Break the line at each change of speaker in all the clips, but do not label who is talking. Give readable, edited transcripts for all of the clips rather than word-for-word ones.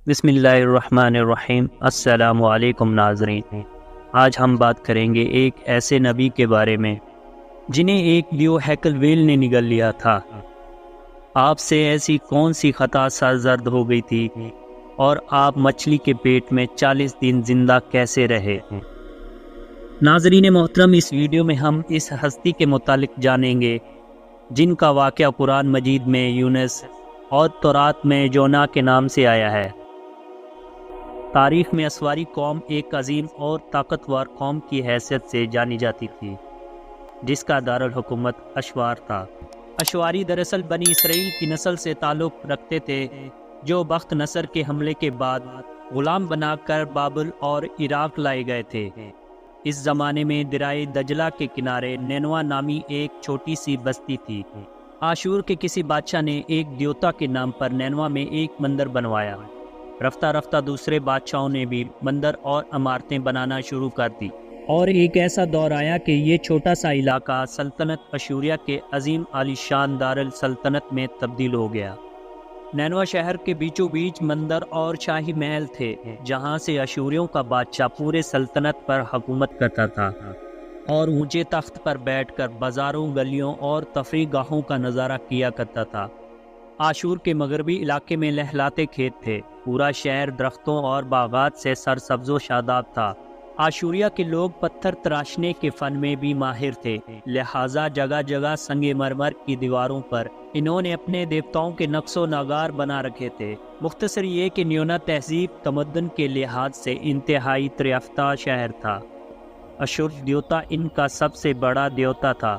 بسم اللہ الرحمن الرحیم۔ السلام علیکم ناظرین، آج ہم بات کریں گے ایک ایسے نبی کے بارے میں جنہیں ایک لیو ہیکل ویل نے نگل لیا تھا۔ آپ سے ایسی کون سی خطا سرزد ہو گئی تھی اور آپ مچھلی کے پیٹ میں 40 دن زندہ کیسے رہے؟ ناظرین محترم، اس ویڈیو میں ہم اس ہستی کے متعلق جانیں گے جن کا واقعہ قرآن مجید میں یونس اور تورات میں جونا کے نام سے آیا ہے۔ تاریخ میں اسواری قوم ایک عظیم اور طاقتور قوم کی حیثیت سے جانی جاتی تھی جس کا دارالحکومت اشوار تھا۔ اشواری دراصل بنی اسرائیل کی نسل سے تعلق رکھتے تھے جو بخت نصر کے حملے کے بعد غلام بنا کر بابل اور عراق لائے گئے تھے۔ اس زمانے میں دریائے دجلہ کے کنارے نینوا نامی ایک چھوٹی سی بستی تھی۔ آشور کے کسی بادشاہ نے ایک دیوتا کے نام پر نینوا میں ایک مندر بنوایا۔ رفتہ رفتہ دوسرے بادشاہوں نے بھی مندر اور عمارتیں بنانا شروع کر دی اور ایک ایسا دور آیا کہ یہ چھوٹا سا علاقہ سلطنت اشوریہ کے عظیم عالی شان دارالسلطنت میں تبدیل ہو گیا۔ نینوا شہر کے بیچوں بیچ مندر اور شاہی محل تھے جہاں سے اشوریوں کا بادشاہ پورے سلطنت پر حکومت کرتا تھا اور اونچے تخت پر بیٹھ کر بازاروں، گلیوں اور تفریح گاہوں کا نظارہ کیا کرتا تھا۔ آشور کے مغربی علاقے میں لہلاتے کھیت تھے، پورا شہر درختوں اور باغات سے سرسبز و شاداب تھا۔ آشوریہ کے لوگ پتھر تراشنے کے فن میں بھی ماہر تھے، لہٰذا جگہ جگہ سنگ مرمر کی دیواروں پر انہوں نے اپنے دیوتاؤں کے نقش و نگار بنا رکھے تھے۔ مختصر یہ کہ نیونا تہذیب تمدن کے لحاظ سے انتہائی تریافتہ شہر تھا۔ اشور دیوتا ان کا سب سے بڑا دیوتا تھا۔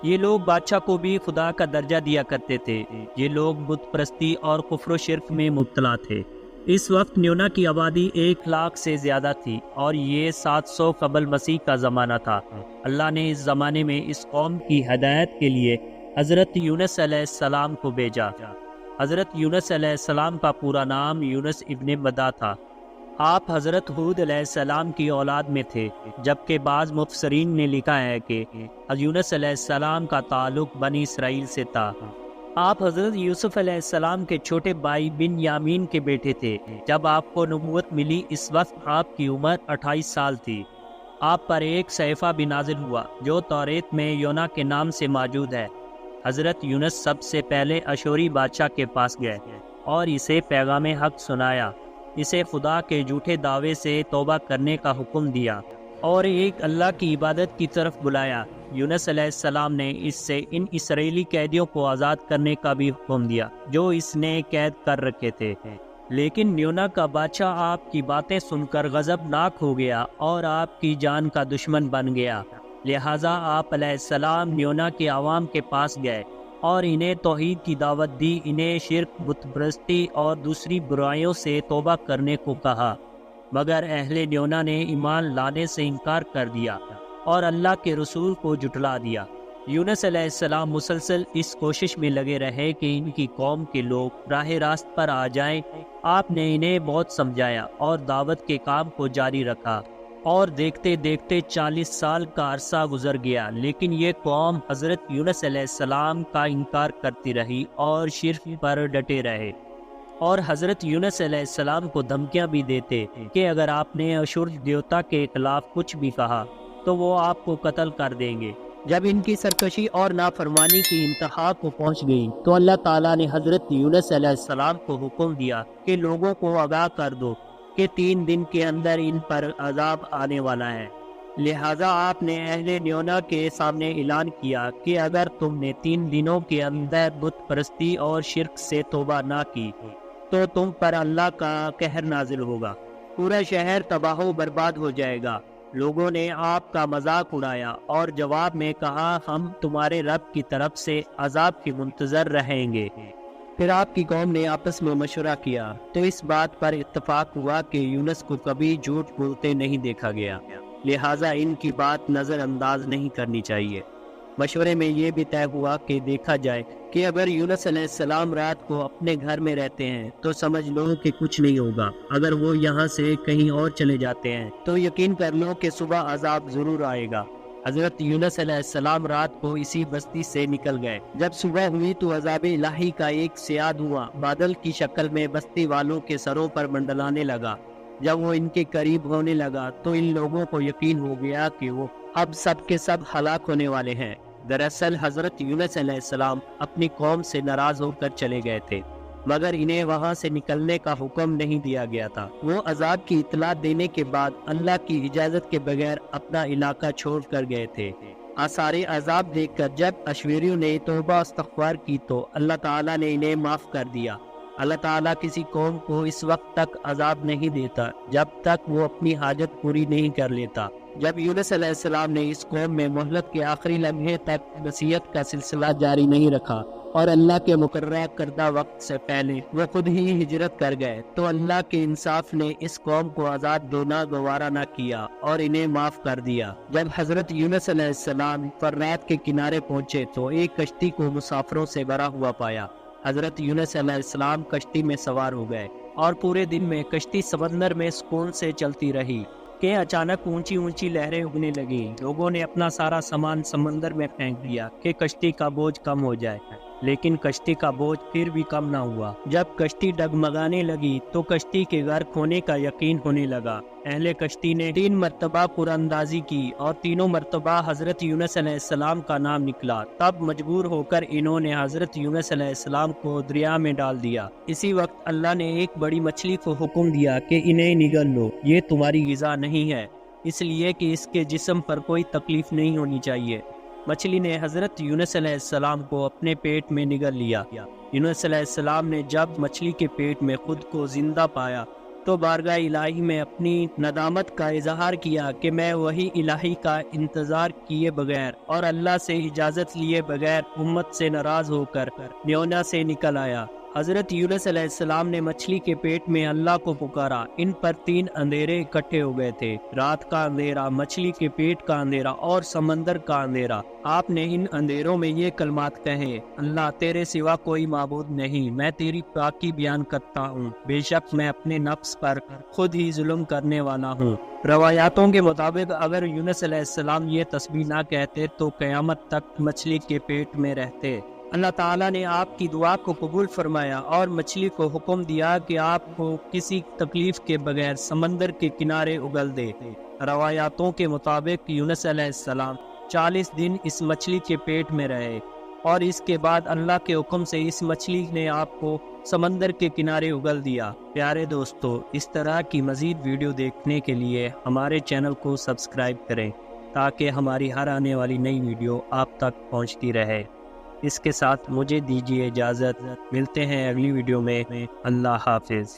یہ لوگ بادشاہ کو بھی خدا کا درجہ دیا کرتے تھے۔ یہ لوگ بت پرستی اور کفر و شرک میں مبتلا تھے۔ اس وقت نیونا کی آبادی 1,00,000 سے زیادہ تھی اور یہ 700 قبل مسیح کا زمانہ تھا۔ اللہ نے اس زمانے میں اس قوم کی ہدایت کے لیے حضرت یونس علیہ السلام کو بھیجا۔ حضرت یونس علیہ السلام کا پورا نام یونس ابن مدہ تھا۔ آپ حضرت ہود علیہ السلام کی اولاد میں تھے، جبکہ بعض مفسرین نے لکھا ہے کہ یونس علیہ السلام کا تعلق بنی اسرائیل سے تھا۔ آپ حضرت یوسف علیہ السلام کے چھوٹے بھائی بن یامین کے بیٹے تھے۔ جب آپ کو نبوت ملی اس وقت آپ کی عمر 28 سال تھی۔ آپ پر ایک صحیفہ بھی نازل ہوا جو توریت میں یونا کے نام سے موجود ہے۔ حضرت یونس سب سے پہلے اشوری بادشاہ کے پاس گئے اور اسے پیغام حق سنایا، اسے خدا کے جھوٹے دعوے سے توبہ کرنے کا حکم دیا اور ایک اللہ کی عبادت کی طرف بلایا۔ یونس علیہ السلام نے اس سے ان اسرائیلی قیدیوں کو آزاد کرنے کا بھی حکم دیا جو اس نے قید کر رکھے تھے، لیکن نیونا کا بادشاہ آپ کی باتیں سن کر غضبناک ہو گیا اور آپ کی جان کا دشمن بن گیا۔ لہٰذا آپ علیہ السلام نیونا کے عوام کے پاس گئے اور انہیں توحید کی دعوت دی، انہیں شرک، بت پرستی اور دوسری برائیوں سے توبہ کرنے کو کہا، مگر اہل نیونا نے ایمان لانے سے انکار کر دیا اور اللہ کے رسول کو جھٹلا دیا۔ یونس علیہ السلام مسلسل اس کوشش میں لگے رہے کہ ان کی قوم کے لوگ راہ راست پر آ جائیں۔ آپ نے انہیں بہت سمجھایا اور دعوت کے کام کو جاری رکھا اور دیکھتے دیکھتے 40 سال کا عرصہ گزر گیا، لیکن یہ قوم حضرت یونس علیہ السلام کا انکار کرتی رہی اور شرک پر ڈٹے رہے، اور حضرت یونس علیہ السلام کو دھمکیاں بھی دیتے کہ اگر آپ نے اشور دیوتا کے خلاف کچھ بھی کہا تو وہ آپ کو قتل کر دیں گے۔ جب ان کی سرکشی اور نافرمانی کی انتہا کو پہنچ گئی تو اللہ تعالیٰ نے حضرت یونس علیہ السلام کو حکم دیا کہ لوگوں کو آگاہ کر دو کہ 3 دن کے اندر ان پر عذاب آنے والا ہے۔ لہٰذا آپ نے اہل نیونا کے سامنے اعلان کیا کہ اگر تم نے 3 دنوں کے اندر بت پرستی اور شرک سے توبہ نہ کی تو تم پر اللہ کا قہر نازل ہوگا، پورا شہر تباہ و برباد ہو جائے گا۔ لوگوں نے آپ کا مذاق اڑایا اور جواب میں کہا ہم تمہارے رب کی طرف سے عذاب کے منتظر رہیں گے۔ پھر آپ کی قوم نے آپس میں مشورہ کیا تو اس بات پر اتفاق ہوا کہ یونس کو کبھی جھوٹ بولتے نہیں دیکھا گیا، لہٰذا ان کی بات نظر انداز نہیں کرنی چاہیے۔ مشورے میں یہ بھی طے ہوا کہ دیکھا جائے کہ اگر یونس علیہ السلام رات کو اپنے گھر میں رہتے ہیں تو سمجھ لو کہ کچھ نہیں ہوگا، اگر وہ یہاں سے کہیں اور چلے جاتے ہیں تو یقین کر لو کہ صبح عذاب ضرور آئے گا۔ حضرت یونس علیہ السلام رات کو اسی بستی سے نکل گئے۔ جب صبح ہوئی تو عذاب الہی کا ایک سیاہ دھواں بادل کی شکل میں بستی والوں کے سروں پر منڈلانے لگا۔ جب وہ ان کے قریب ہونے لگا تو ان لوگوں کو یقین ہو گیا کہ وہ اب سب کے سب ہلاک ہونے والے ہیں۔ دراصل حضرت یونس علیہ السلام اپنی قوم سے ناراض ہو کر چلے گئے تھے، مگر انہیں وہاں سے نکلنے کا حکم نہیں دیا گیا تھا۔ وہ عذاب کی اطلاع دینے کے بعد اللہ کی اجازت کے بغیر اپنا علاقہ چھوڑ کر گئے تھے۔ آثار عذاب دیکھ کر جب اشویریوں نے توبہ استغفار کی تو اللہ تعالیٰ نے انہیں معاف کر دیا۔ اللہ تعالیٰ کسی قوم کو اس وقت تک عذاب نہیں دیتا جب تک وہ اپنی حاجت پوری نہیں کر لیتا۔ جب یونس علیہ السلام نے اس قوم میں مہلت کے آخری لمحے تک نصیحت کا سلسلہ جاری نہیں رکھا اور اللہ کے مقررہ کردہ وقت سے پہلے وہ خود ہی ہجرت کر گئے تو اللہ کے انصاف نے اس قوم کو آزاد دینا گوارا نہ کیا اور انہیں معاف کر دیا۔ جب حضرت یونس علیہ السلام فرات کے کنارے پہنچے تو ایک کشتی کو مسافروں سے بھرا ہوا پایا۔ حضرت یونس علیہ السلام کشتی میں سوار ہو گئے اور پورے دن میں کشتی سمندر میں سکون سے چلتی رہی کہ اچانک اونچی اونچی لہریں اگنے لگی۔ لوگوں نے اپنا سارا سامان سمندر میں پھینک دیا کہ کشتی کا بوجھ کم ہو جائے، لیکن کشتی کا بوجھ پھر بھی کم نہ ہوا۔ جب کشتی ڈگمگانے لگی تو کشتی کے غرق ہونے کا یقین ہونے لگا۔ اہل کشتی نے 3 مرتبہ قرآن اندازی کی اور تینوں مرتبہ حضرت یونس علیہ السلام کا نام نکلا۔ تب مجبور ہو کر انہوں نے حضرت یونس علیہ السلام کو دریا میں ڈال دیا۔ اسی وقت اللہ نے ایک بڑی مچھلی کو حکم دیا کہ انہیں نگل لو، یہ تمہاری غذا نہیں ہے، اس لیے کہ اس کے جسم پر کوئی تکلیف نہیں ہونی چاہیے۔ مچھلی نے حضرت یونس علیہ السلام کو اپنے پیٹ میں نگل لیا۔ یونس علیہ السلام نے جب مچھلی کے پیٹ میں خود کو زندہ پایا تو بارگاہ الہی میں اپنی ندامت کا اظہار کیا کہ میں وہی الہی کا انتظار کیے بغیر اور اللہ سے اجازت لیے بغیر امت سے ناراض ہو کر نیونا سے نکل آیا۔ حضرت یونس علیہ السلام نے مچھلی کے پیٹ میں اللہ کو پکارا۔ ان پر 3 اندھیرے اکٹھے ہو گئے تھے، رات کا اندھیرا، مچھلی کے پیٹ کا اندھیرا اور سمندر کا اندھیرا۔ آپ نے ان اندھیروں میں یہ کلمات کہے: اللہ تیرے سوا کوئی معبود نہیں، میں تیری پاکی بیان کرتا ہوں، بے شک میں اپنے نفس پر خود ہی ظلم کرنے والا ہوں۔ روایاتوں کے مطابق اگر یونس علیہ السلام یہ تسبیح نہ کہتے تو قیامت تک مچھلی کے پیٹ میں رہتے۔ اللہ تعالیٰ نے آپ کی دعا کو قبول فرمایا اور مچھلی کو حکم دیا کہ آپ کو کسی تکلیف کے بغیر سمندر کے کنارے اگل دے۔ روایاتوں کے مطابق یونس علیہ السلام 40 دن اس مچھلی کے پیٹ میں رہے اور اس کے بعد اللہ کے حکم سے اس مچھلی نے آپ کو سمندر کے کنارے اگل دیا۔ پیارے دوستو، اس طرح کی مزید ویڈیو دیکھنے کے لیے ہمارے چینل کو سبسکرائب کریں تاکہ ہماری ہر آنے والی نئی ویڈیو آپ تک پہنچتی رہے۔ اس کے ساتھ مجھے دیجیے اجازت، ملتے ہیں اگلی ویڈیو میں۔ اللہ حافظ۔